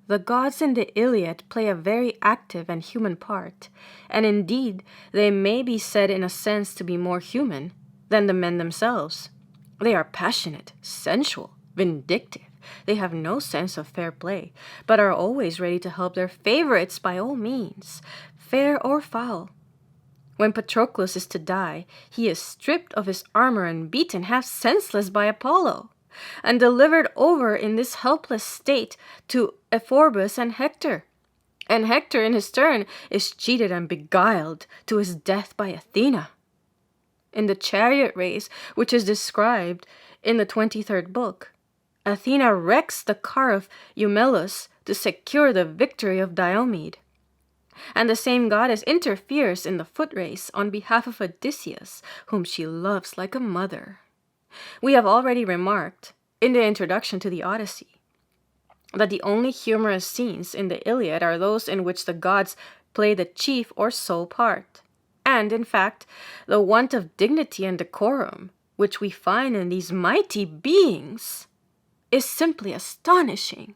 the gods in the Iliad play a very active and human part, and indeed they may be said in a sense to be more human than the men themselves. They are passionate, sensual, vindictive. They have no sense of fair play, but are always ready to help their favorites by all means, fair or foul. When Patroclus is to die, he is stripped of his armor and beaten half senseless by Apollo, and delivered over in this helpless state to Euphorbus and Hector. And Hector, in his turn, is cheated and beguiled to his death by Athena. In the chariot race, which is described in the 23rd book, Athena wrecks the car of Eumelus to secure the victory of Diomed. And the same goddess interferes in the foot race on behalf of Odysseus, whom she loves like a mother. We have already remarked, in the introduction to the Odyssey, that the only humorous scenes in the Iliad are those in which the gods play the chief or sole part. And, in fact, the want of dignity and decorum which we find in these mighty beings is simply astonishing.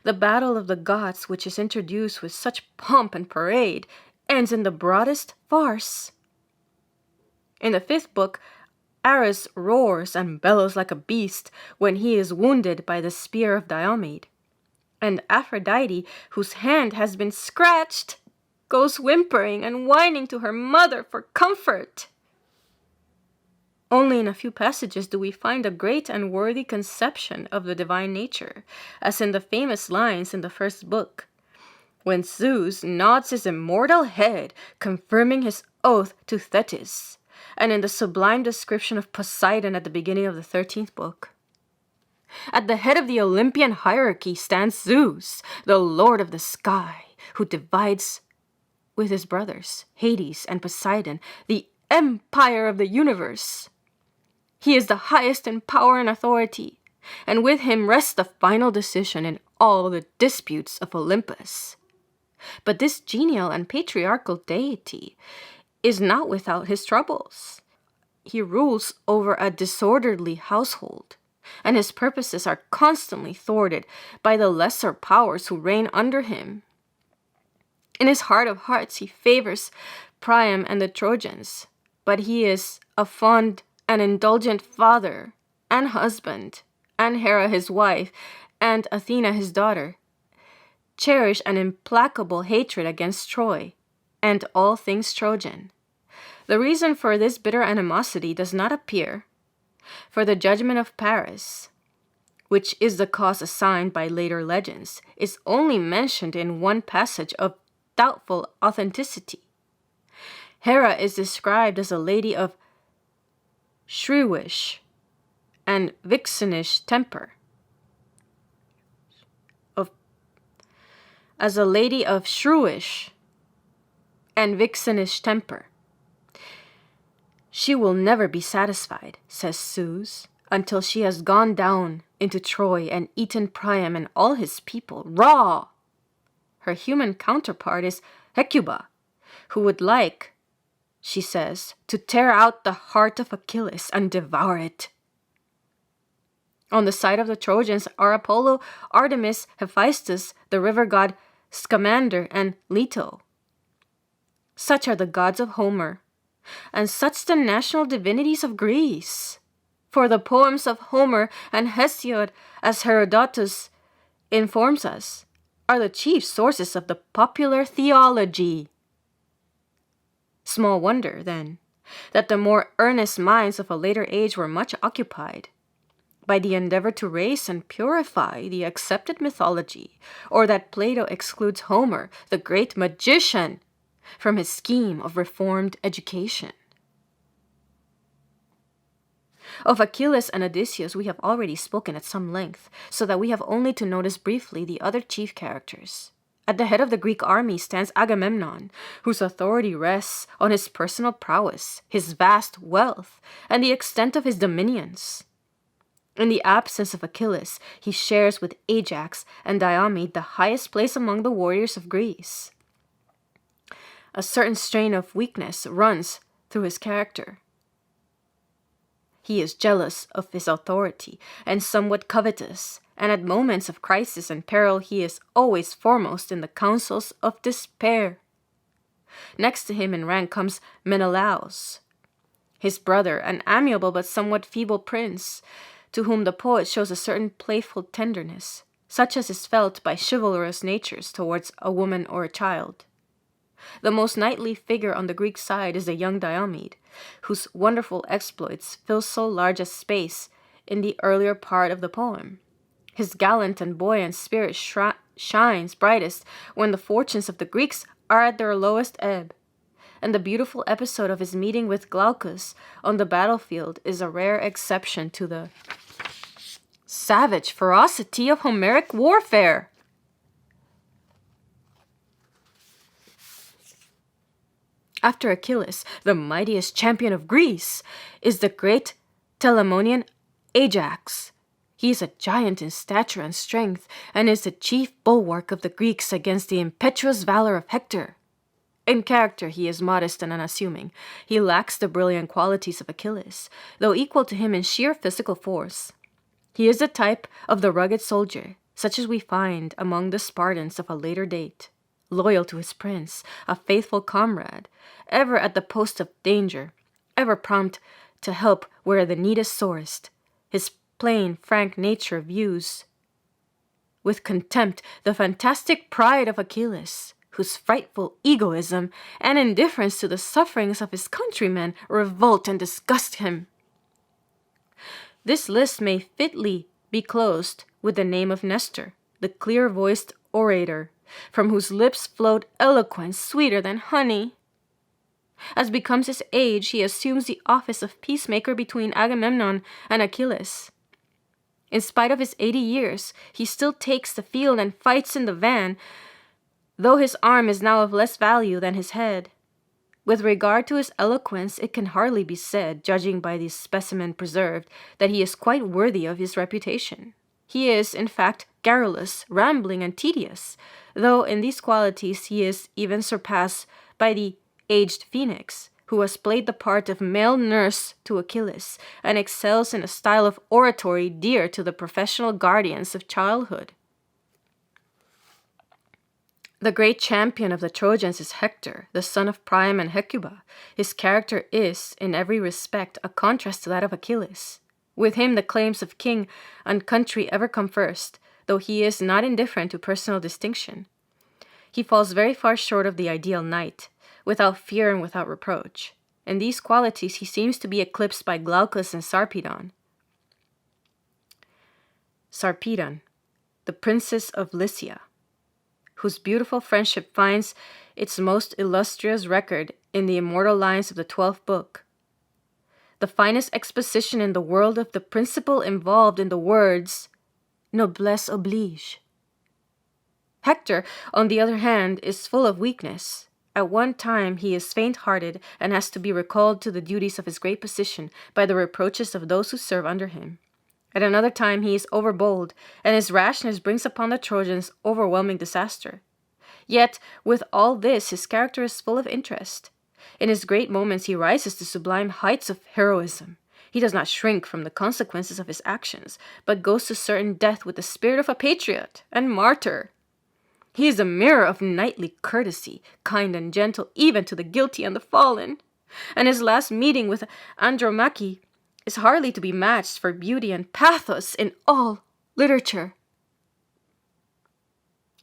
The battle of the gods, which is introduced with such pomp and parade, ends in the broadest farce. In the 5th book, Ares roars and bellows like a beast when he is wounded by the spear of Diomed, and Aphrodite, whose hand has been scratched, goes whimpering and whining to her mother for comfort. Only in a few passages do we find a great and worthy conception of the divine nature, as in the famous lines in the 1st book, when Zeus nods his immortal head, confirming his oath to Thetis, and in the sublime description of Poseidon at the beginning of the 13th book. At the head of the Olympian hierarchy stands Zeus, the lord of the sky, who divides with his brothers, Hades and Poseidon, the empire of the universe. He is the highest in power and authority, and with him rests the final decision in all the disputes of Olympus. But this genial and patriarchal deity is not without his troubles. He rules over a disorderly household, and his purposes are constantly thwarted by the lesser powers who reign under him. In his heart of hearts, he favors Priam and the Trojans, but he is a fond and indulgent father and husband, and Hera his wife, and Athena his daughter, cherish an implacable hatred against Troy and all things Trojan. The reason for this bitter animosity does not appear, for the judgment of Paris, which is the cause assigned by later legends, is only mentioned in one passage of doubtful authenticity. Hera is described as a lady of shrewish and vixenish temper. As a lady of shrewish and vixenish temper. She will never be satisfied, says Zeus, until she has gone down into Troy and eaten Priam and all his people raw. Her human counterpart is Hecuba, who would like, she says, to tear out the heart of Achilles and devour it. On the side of the Trojans are Apollo, Artemis, Hephaestus, the river god Scamander, and Leto. Such are the gods of Homer, and such the national divinities of Greece. For the poems of Homer and Hesiod, as Herodotus informs us, are the chief sources of the popular theology. Small wonder, then, that the more earnest minds of a later age were much occupied by the endeavor to raise and purify the accepted mythology, or that Plato excludes Homer, the great magician, from his scheme of reformed education. Of Achilles and Odysseus we have already spoken at some length, so that we have only to notice briefly the other chief characters. At the head of the Greek army stands Agamemnon, whose authority rests on his personal prowess, his vast wealth, and the extent of his dominions. In the absence of Achilles, he shares with Ajax and Diomed the highest place among the warriors of Greece. A certain strain of weakness runs through his character. He is jealous of his authority and somewhat covetous, and at moments of crisis and peril he is always foremost in the councils of despair. Next to him in rank comes Menelaus, his brother, an amiable but somewhat feeble prince, to whom the poet shows a certain playful tenderness, such as is felt by chivalrous natures towards a woman or a child. The most knightly figure on the Greek side is the young Diomed, whose wonderful exploits fill so large a space in the earlier part of the poem. His gallant and buoyant spirit shines brightest when the fortunes of the Greeks are at their lowest ebb, and the beautiful episode of his meeting with Glaucus on the battlefield is a rare exception to the savage ferocity of Homeric warfare. After Achilles, the mightiest champion of Greece, is the great Telamonian Ajax. He is a giant in stature and strength, and is the chief bulwark of the Greeks against the impetuous valor of Hector. In character he is modest and unassuming. He lacks the brilliant qualities of Achilles, though equal to him in sheer physical force. He is the type of the rugged soldier, such as we find among the Spartans of a later date, loyal to his prince, a faithful comrade, ever at the post of danger, ever prompt to help where the need is sorest. His plain, frank nature views with contempt the fantastic pride of Achilles, whose frightful egoism and indifference to the sufferings of his countrymen revolt and disgust him. This list may fitly be closed with the name of Nestor, the clear-voiced orator, from whose lips flowed eloquence sweeter than honey. As becomes his age, he assumes the office of peacemaker between Agamemnon and Achilles. In spite of his 80 years, he still takes the field and fights in the van, though his arm is now of less value than his head. With regard to his eloquence, it can hardly be said, judging by the specimen preserved, that he is quite worthy of his reputation. He is, in fact, garrulous, rambling, and tedious, though in these qualities he is even surpassed by the aged Phoenix, who has played the part of male nurse to Achilles, and excels in a style of oratory dear to the professional guardians of childhood. The great champion of the Trojans is Hector, the son of Priam and Hecuba. His character is, in every respect, a contrast to that of Achilles. With him the claims of king and country ever come first, though he is not indifferent to personal distinction. He falls very far short of the ideal knight, without fear and without reproach. In these qualities he seems to be eclipsed by Glaucus and Sarpedon. Sarpedon, the princess of Lycia, whose beautiful friendship finds its most illustrious record in the immortal lines of the 12th book. The finest exposition in the world of the principle involved in the words, noblesse oblige. Hector, on the other hand, is full of weakness. At one time he is faint-hearted and has to be recalled to the duties of his great position by the reproaches of those who serve under him. At another time he is overbold, and his rashness brings upon the Trojans overwhelming disaster. Yet, with all this, his character is full of interest. In his great moments he rises to sublime heights of heroism. He does not shrink from the consequences of his actions, but goes to certain death with the spirit of a patriot and martyr. He is a mirror of knightly courtesy, kind and gentle even to the guilty and the fallen. And his last meeting with Andromache is hardly to be matched for beauty and pathos in all literature.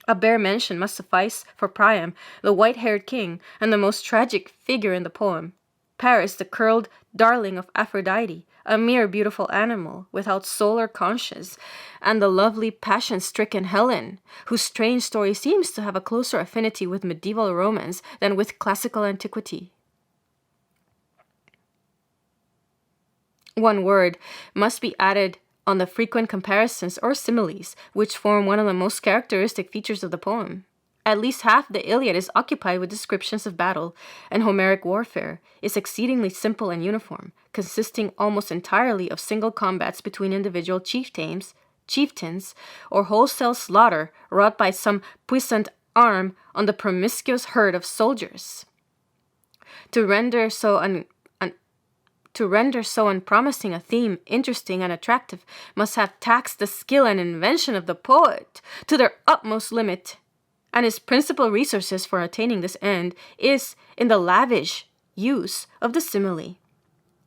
A bare mention must suffice for Priam, the white-haired king, and the most tragic figure in the poem. Paris, the curled darling of Aphrodite, a mere beautiful animal, without soul or conscience, and the lovely passion-stricken Helen, whose strange story seems to have a closer affinity with medieval romance than with classical antiquity. One word must be added on the frequent comparisons or similes which form one of the most characteristic features of the poem. At least half the Iliad is occupied with descriptions of battle, and Homeric warfare is exceedingly simple and uniform, consisting almost entirely of single combats between individual chieftains, or wholesale slaughter wrought by some puissant arm on the promiscuous herd of soldiers. To render so To render so unpromising a theme interesting and attractive must have taxed the skill and invention of the poet to their utmost limit, and his principal resources for attaining this end is in the lavish use of the simile.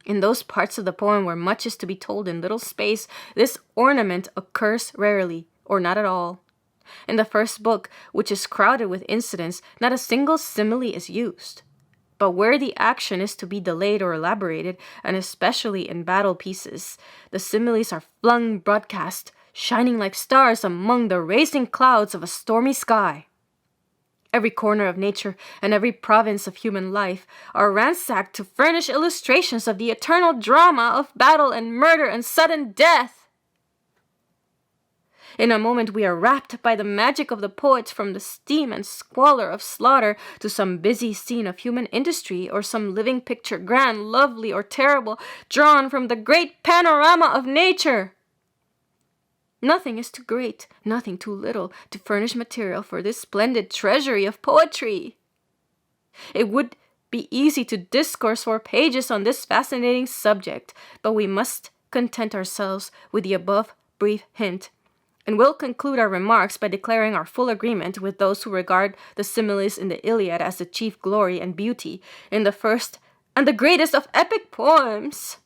In those parts of the poem where much is to be told in little space, this ornament occurs rarely, or not at all. In the first book, which is crowded with incidents, not a single simile is used. But where the action is to be delayed or elaborated, and especially in battle pieces, the similes are flung broadcast, shining like stars among the racing clouds of a stormy sky. Every corner of nature and every province of human life are ransacked to furnish illustrations of the eternal drama of battle and murder and sudden death. In a moment we are rapt by the magic of the poets from the steam and squalor of slaughter to some busy scene of human industry or some living picture, grand, lovely, or terrible, drawn from the great panorama of nature. Nothing is too great, nothing too little to furnish material for this splendid treasury of poetry. It would be easy to discourse for pages on this fascinating subject, but we must content ourselves with the above brief hint, and we'll conclude our remarks by declaring our full agreement with those who regard the similes in the Iliad as the chief glory and beauty in the first and the greatest of epic poems.